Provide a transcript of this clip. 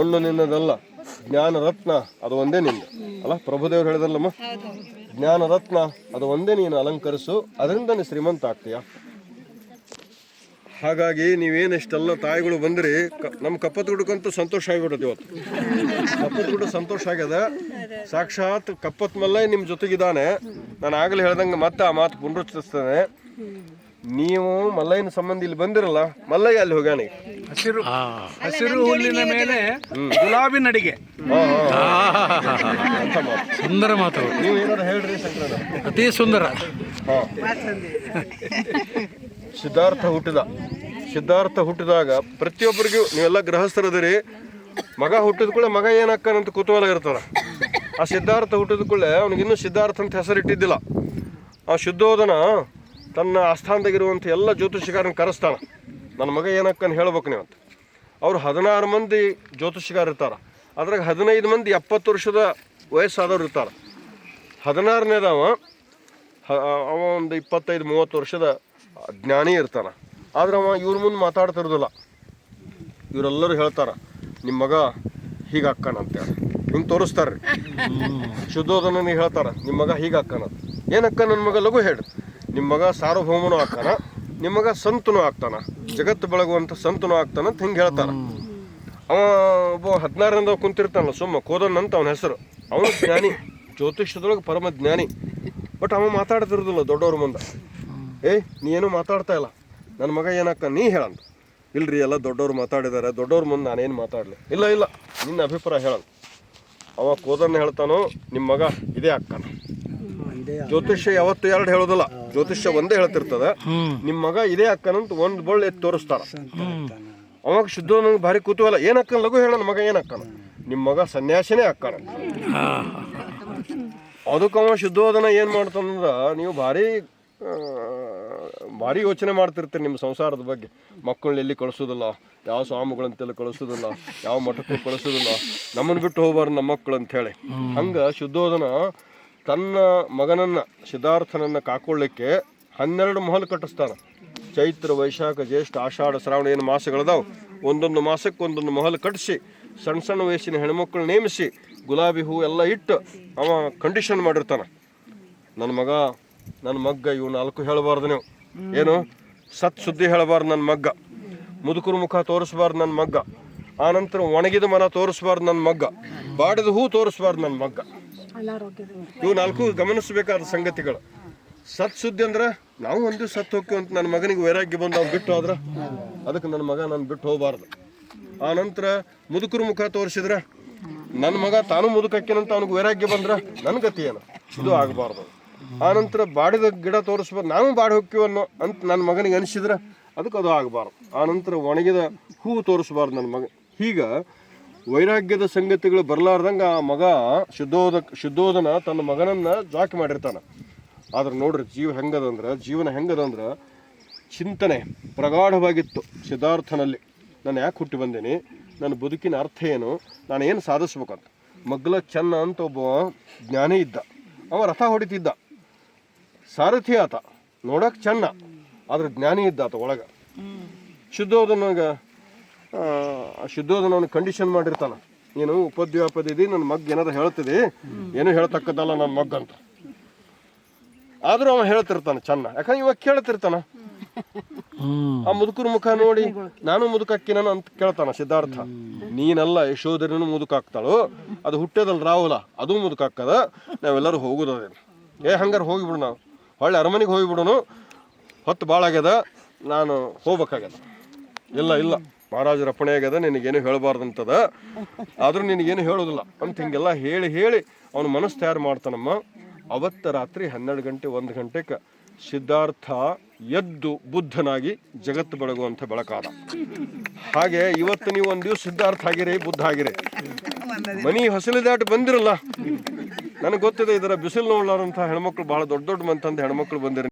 ಮಣ್ಣು ನಿನ್ನದಲ್ಲ, ಜ್ಞಾನ ರತ್ನ ಅದು ಒಂದೇ ನಿಂದು ಅಲ್ಲ. ಪ್ರಭುದೇವರು ಹೇಳಿದಲ್ಲಮ್ಮ, ಜ್ಞಾನ ರತ್ನ ಅದು ಒಂದೇ ನೀನು ಅಲಂಕರಿಸು, ಅದರಿಂದ ನೀನು ಶ್ರೀಮಂತ ಆಗ್ತೀಯ. ಹಾಗಾಗಿ ನೀವೇನು ಇಷ್ಟೆಲ್ಲ ತಾಯಿಗಳು ಬಂದ್ರಿ, ನಮ್ಮ ಕಪ್ಪತ್ಗುಡ್ಡಕ್ಕಂತೂ ಸಂತೋಷ ಆಗಿಬಿಡುತ್ತೆ ಇವತ್ತು. ಕಪ್ಪತ್ಗುಡ್ಡ ಸಂತೋಷ ಆಗ್ಯದ. ಸಾಕ್ಷಾತ್ ಕಪ್ಪತ್ ಮಲ್ಲೈ ನಿಮ್ಮ ಜೊತೆಗಿದ್ದಾನೆ. ನಾನು ಆಗಲೇ ಹೇಳ್ದಂಗೆ ಮತ್ತೆ ಆ ಮಾತು ಪುನರುಚ್ಚರಿಸ್ತೇನೆ. ನೀವು ಮಲ್ಲಯ್ಯನ ಸಂಬಂಧ ಇಲ್ಲಿ ಬಂದಿರಲ್ಲ, ಮಲ್ಲಯ್ಯ ಅಲ್ಲಿ ಹೋಗ್ಯಾನ. ಹಸಿರು ಹುಲ್ಲಿನ ಮೇಲೆ ಗುಲಾಬಿ ನಡಿಗೆ. ಸುಂದರ ಮಾತು. ನೀವು ಏನಾದ್ರು ಹೇಳ್ರಿ ಶಂಕರಣ್ಣ. ಅತಿ ಸುಂದರ. ಸಿದ್ಧಾರ್ಥ ಹುಟ್ಟಿದಾಗ ಪ್ರತಿಯೊಬ್ಬರಿಗೂ, ನೀವೆಲ್ಲ ಗೃಹಸ್ಥರದಿರಿ, ಮಗ ಹುಟ್ಟಿದ ಕೂಡಲೇ ಮಗ ಏನಾಕ್ಕನಂತ ಕುತೂಹಲ ಇರ್ತಾರ. ಆ ಸಿದ್ಧಾರ್ಥ ಹುಟ್ಟಿದ ಕೂಡಲೇ ಅವನಿಗಿನ್ನೂ ಸಿದ್ಧಾರ್ಥ ಅಂತ ಹೆಸರಿಟ್ಟಿದ್ದಿಲ್ಲ. ಆ ಶುದ್ಧೋಧನ ತನ್ನ ಆಸ್ಥಾನದಾಗಿರುವಂಥ ಎಲ್ಲ ಜ್ಯೋತಿಷಿಗಾರನ ಕರೆಸ್ತಾನೆ. ನನ್ನ ಮಗ ಏನಕ್ಕನ್ನು ಹೇಳ್ಬೇಕು ನೀವು ಅಂತ. ಅವರು 16 ಮಂದಿ ಜ್ಯೋತಿಷಿಗಾರ ಇರ್ತಾರೆ. ಅದ್ರಾಗ 15 ಮಂದಿ 70 ವರ್ಷದ ವಯಸ್ಸಾದವ್ರು ಇರ್ತಾರೆ. 16ನೇದವ ಅವ ಒಂದು 25-30 ವರ್ಷದ ಜ್ಞಾನಿ ಇರ್ತಾನೆ. ಆದ್ರೆ ಅವ ಇವ್ರ ಮುಂದೆ ಮಾತಾಡ್ತಿರೋದಿಲ್ಲ. ಇವರೆಲ್ಲರೂ ಹೇಳ್ತಾರೆ, ನಿಮ್ಮ ಮಗ ಹೀಗೆ ಅಕ್ಕನಂತೇಳಿ ಹಿಂಗೆ ತೋರಿಸ್ತಾರೆ. ಶುದ್ಧೋಧನಿಗೆ ಹೇಳ್ತಾರೆ, ನಿಮ್ಮ ಮಗ ಹೀಗೆ ಅಕ್ಕನಂತ. ಏನಕ್ಕ ನನ್ನ ಮಗ ಲಘು ಹೇಳಿ, ನಿಮ್ಮ ಮಗ ಸಾರ್ವಭೌಮನೂ ಆಗ್ತಾನ, ನಿಮ್ಮ ಮಗ ಸಂತನೂ ಆಗ್ತಾನ, ಜಗತ್ತು ಬೆಳಗುವಂಥ ಸಂತನೂ ಆಗ್ತಾನಂತ ಹಿಂಗೆ ಹೇಳ್ತಾನೆ. ಅವ ಒಬ್ಬ 16ರಿಂದ ಕುಂತಿರ್ತಾನಲ್ಲ ಸುಮ್ಮ ಕೋದನ್ ಅವನ ಹೆಸರು. ಅವನು ಜ್ಞಾನಿ, ಜ್ಯೋತಿಷ್ಯದೊಳಗೆ ಪರಮ ಜ್ಞಾನಿ. ಬಟ್ ಅವ ಮಾತಾಡ್ತಿರೋದಿಲ್ಲ ದೊಡ್ಡವ್ರ ಮುಂದೆ. ನೀ ಏನೂ ಮಾತಾಡ್ತಾ ಇಲ್ಲ, ನನ್ನ ಮಗ ಏನಕ್ಕ ನೀ ಹೇಳಂತ. ಇಲ್ರಿ ಎಲ್ಲ ದೊಡ್ಡವ್ರು ಮಾತಾಡಿದ್ದಾರೆ, ದೊಡ್ಡವ್ರ ಮುಂದೆ ನಾನೇನು ಮಾತಾಡಲಿ. ಇಲ್ಲ ನಿನ್ನ ಅಭಿಪ್ರಾಯ ಹೇಳಂತ. ಅವ ಕೋದನ್ನ ಹೇಳ್ತಾನೋ, ನಿಮ್ಮ ಮಗ ಇದೇ ಅಕ್ಕನ. ಜ್ಯೋತಿಷ್ಯ ಯಾವತ್ತು 2 ಹೇಳೋದಿಲ್ಲ, ಜ್ಯೋತಿಷ್ಯ ಒಂದೇ ಹೇಳ್ತಿರ್ತದ. ನಿಮ್ಮ ಮಗ ಇದೇ ಅಕ್ಕನಂತ ಒಂದು ಬೊಳ್ಳು ಎತ್ತಿ ತೋರಿಸ್ತಾರ. ಅವಾಗ ಶುದ್ಧೋಧನ ಭಾರಿ ಕುತೂಹಲ, ಏನಕ್ಕನ ಲಘು ಹೇಳ, ಮಗ ಏನಕ್ಕನ, ನಿಮ್ಮ ಮಗ ಸನ್ಯಾಸಿನೇ ಅಕ್ಕನ. ಅದಕ್ಕೆ ಅವ ಶುದ್ಧೋಧನ ಏನು ಮಾಡ್ತಾನಂದ್ರೆ, ನೀವು ಭಾರಿ ಯೋಚನೆ ಮಾಡ್ತಿರ್ತೀರಿ ನಿಮ್ಮ ಸಂಸಾರದ ಬಗ್ಗೆ. ಮಕ್ಕಳನ್ನ ಎಲ್ಲಿ ಕಳಿಸೋದಿಲ್ಲ, ಯಾವ ಸ್ವಾಮಿಗಳಂತೆಲ್ಲ ಕಳಿಸೋದಿಲ್ಲ, ಯಾವ ಮಠಕ್ಕೂ ಕಳಿಸೋದಿಲ್ಲ, ನಮ್ಮನ್ನು ಬಿಟ್ಟು ಹೋಗ್ಬಾರ್ದು ನಮ್ಮ ಮಕ್ಕಳು ಅಂಥೇಳಿ. ಹಂಗೆ ಶುದ್ಧೋಧನ ತನ್ನ ಮಗನನ್ನು ಸಿದ್ಧಾರ್ಥನನ್ನು ಕಾಕೊಳ್ಳಿಕ್ಕೆ 12 ಮಹಲ್ ಕಟ್ಟಿಸ್ತಾನೆ. ಚೈತ್ರ, ವೈಶಾಖ, ಜ್ಯೇಷ್ಠ, ಆಷಾಢ, ಶ್ರಾವಣ ಏನು ಮಾಸಗಳದಾವು, ಒಂದೊಂದು ಮಾಸಕ್ಕೆ ಒಂದೊಂದು ಮಹಲ್ ಕಟ್ಟಿಸಿ ಸಣ್ಣ ಸಣ್ಣ ವಯಸ್ಸಿನ ಹೆಣ್ಮಕ್ಳು ನೇಮಿಸಿ ಗುಲಾಬಿ ಹೂ ಎಲ್ಲ ಇಟ್ಟು ಅವ ಕಂಡೀಷನ್ ಮಾಡಿರ್ತಾನೆ. ನನ್ನ ಮಗ್ಗ ಇವು 4 ಹೇಳಬಾರ್ದು, ನೀವು ಏನು ಸತ್ ಸುದ್ದಿ ಹೇಳಬಾರ್ದು, ನನ್ನ ಮಗ್ಗ ಮುದುಕರ ಮುಖ ತೋರಿಸ್ಬಾರ್ದು, ನನ್ನ ಮಗ್ಗ ಆನಂತರ ಒಣಗಿದ ಮರ ತೋರಿಸ್ಬಾರ್ದು, ನನ್ನ ಮಗ್ಗ ಬಾಡಿದ ಹೂ ತೋರಿಸ್ಬಾರ್ದು, ನನ್ನ ಮಗ್ಗ. ಇವು 4 ಗಮನಿಸಬೇಕಾದ ಸಂಗತಿಗಳು. ಸತ್ ಸುದ್ದಿ ಅಂದ್ರೆ ನಾವು ಒಂದು ಸತ್ತು ಹೋಗ್ತೀವಿ ಅಂತ ನನ್ನ ಮಗನಿಗೆ ವೈರಾಗ್ಯ ಬಂದು ಅವ್ನು ಬಿಟ್ಟು ಹೋದ್ರೆ ಅದಕ್ಕೆ ನನ್ನ ಮಗ ನಾನು ಬಿಟ್ಟು ಹೋಗಬಾರ್ದು. ಆನಂತರ ಮುದುಕರ ಮುಖ ತೋರಿಸಿದ್ರೆ ನನ್ನ ಮಗ ತಾನು ಮುದುಕಕ್ಕಿನಂತ ಅವ್ನಿಗೆ ವೈರಾಗ್ಯ ಬಂದ್ರೆ ನನ್ನ ಗತಿ ಏನು, ಇದು ಆಗಬಾರ್ದು. ಆನಂತರ ಬಾಡಿದ ಗಿಡ ತೋರಿಸ್ಬಾರ್ದು, ನಾವು ಬಾಡಿ ಹೋಗ್ತೀವನ್ನೋ ಅಂತ ನನ್ನ ಮಗನಿಗೆ ಅನಿಸಿದ್ರೆ ಅದಕ್ಕೆ ಅದು ಆಗಬಾರ್ದು. ಆನಂತರ ಒಣಗಿದ ಹೂವು ತೋರಿಸ್ಬಾರ್ದು ನನ್ನ ಮಗ. ಹೀಗೆ ವೈರಾಗ್ಯದ ಸಂಗತಿಗಳು ಬರಲಾರ್ದಂಗೆ ಆ ಮಗ ಶುದ್ಧೋಧನ ತನ್ನ ಮಗನನ್ನು ಜಾಕಿ ಮಾಡಿರ್ತಾನೆ. ಆದ್ರೆ ನೋಡ್ರಿ ಜೀವನ ಹೆಂಗದಂದ್ರೆ ಚಿಂತನೆ ಪ್ರಗಾಢವಾಗಿತ್ತು ಸಿದ್ಧಾರ್ಥನಲ್ಲಿ. ನಾನು ಯಾಕೆ ಹುಟ್ಟಿ ಬಂದೇನಿ, ನನ್ನ ಬದುಕಿನ ಅರ್ಥ ಏನು, ನಾನು ಏನು ಸಾಧಿಸ್ಬೇಕಂತ. ಮಗ್ಲ ಚೆನ್ನ ಅಂತ ಒಬ್ಬ ಜ್ಞಾನಿ ಇದ್ದ. ಅವ ರಥ ಹೊಡಿತಿದ್ದ, ಸಾರಥಿ ಆತ, ನೋಡಕ್ಕೆ ಚೆನ್ನ, ಆದ್ರೆ ಜ್ಞಾನಿ ಇದ್ದ ಆತ ಒಳಗೆ. ಶುದ್ಧೋಧನವನ್ನ ಕಂಡೀಷನ್ ಮಾಡಿರ್ತಾನೆ, ನೀನು ಉಪದ್ವ್ಯಾಪದಿದಿ, ನನ್ನ ಮಗ್ ಏನಾದ್ರು ಹೇಳ್ತಿದಿ, ಏನು ಹೇಳ್ತಕ್ಕದ್ದಲ್ಲ ನನ್ನ ಮಗ್ ಅಂತ. ಆದ್ರೂ ಅವ ಹೇಳ್ತಿರ್ತಾನೆ ಚೆನ್ನ, ಯಾಕಂದ್ರೆ ಇವಾಗ ಕೇಳ್ತಿರ್ತಾನ. ಆ ಮುದುಕರ ಮುಖ ನೋಡಿ ನಾನು ಮುದುಕಕ್ಕಿನ ಅಂತ ಕೇಳ್ತಾನ ಸಿದ್ಧಾರ್ಥ. ನೀನಲ್ಲ ಯಶೋಧರನು ಮುದುಕಾಗ್ತಾಳು, ಅದು ಹುಟ್ಟೇದಲ್ಲ ರಾಹುಲ, ಅದು ಮುದುಕಾಗ್ತದ, ನಾವೆಲ್ಲರೂ ಹೋಗುದೇನು. ಹಂಗಾರೆ ಹೋಗಿಬಿಡು, ನಾವು ಹೊಳ್ಳೆ ಅರಮನೆಗೆ ಹೋಗಿಬಿಡೋನು, ಹೊತ್ತು ಭಾಳ ಆಗ್ಯದ, ನಾನು ಹೋಗ್ಬೇಕಾಗ್ಯದ. ಇಲ್ಲ ಮಹಾರಾಜರ ಅಪ್ಪಣೆ ಆಗ್ಯದ, ನಿನಗೇನು ಹೇಳಬಾರ್ದಂತದ, ಆದರೂ ನಿನಗೇನು ಹೇಳೋದಿಲ್ಲ ಅಂತ ಹಿಂಗೆಲ್ಲ ಹೇಳಿ ಅವನು ಮನಸ್ಸು ತಯಾರು ಮಾಡ್ತಾನಮ್ಮ. ಅವತ್ತು ರಾತ್ರಿ 12 ಗಂಟೆ 1 ಗಂಟೆಗೆ ಸಿದ್ಧಾರ್ಥ ಎದ್ದು ಬುದ್ಧನಾಗಿ ಜಗತ್ತು ಬೆಳಗುವಂಥ ಬೆಳಕಾದ. ಹಾಗೆ ಇವತ್ತು ನೀವು ಒಂದು ದಿವಸ ಸಿದ್ಧಾರ್ಥ ಆಗಿರಿ, ಬುದ್ಧ ಆಗಿರಿ. ಮನಿ ಹೊಸಲಿ ದಾಟಿ ಬಂದಿರಲ್ಲ, ನನಗೆ ಗೊತ್ತಿದೆ ಇದರ ಬಿಸಿಲು ನೋಡ್ಲಾರಂಥ ಹೆಣ್ಮಕ್ಳು ಭಾಳ ದೊಡ್ಡ ಮಂತಂದು ಹೆಣ್ಮಕ್ಳು ಬಂದಿರಿ.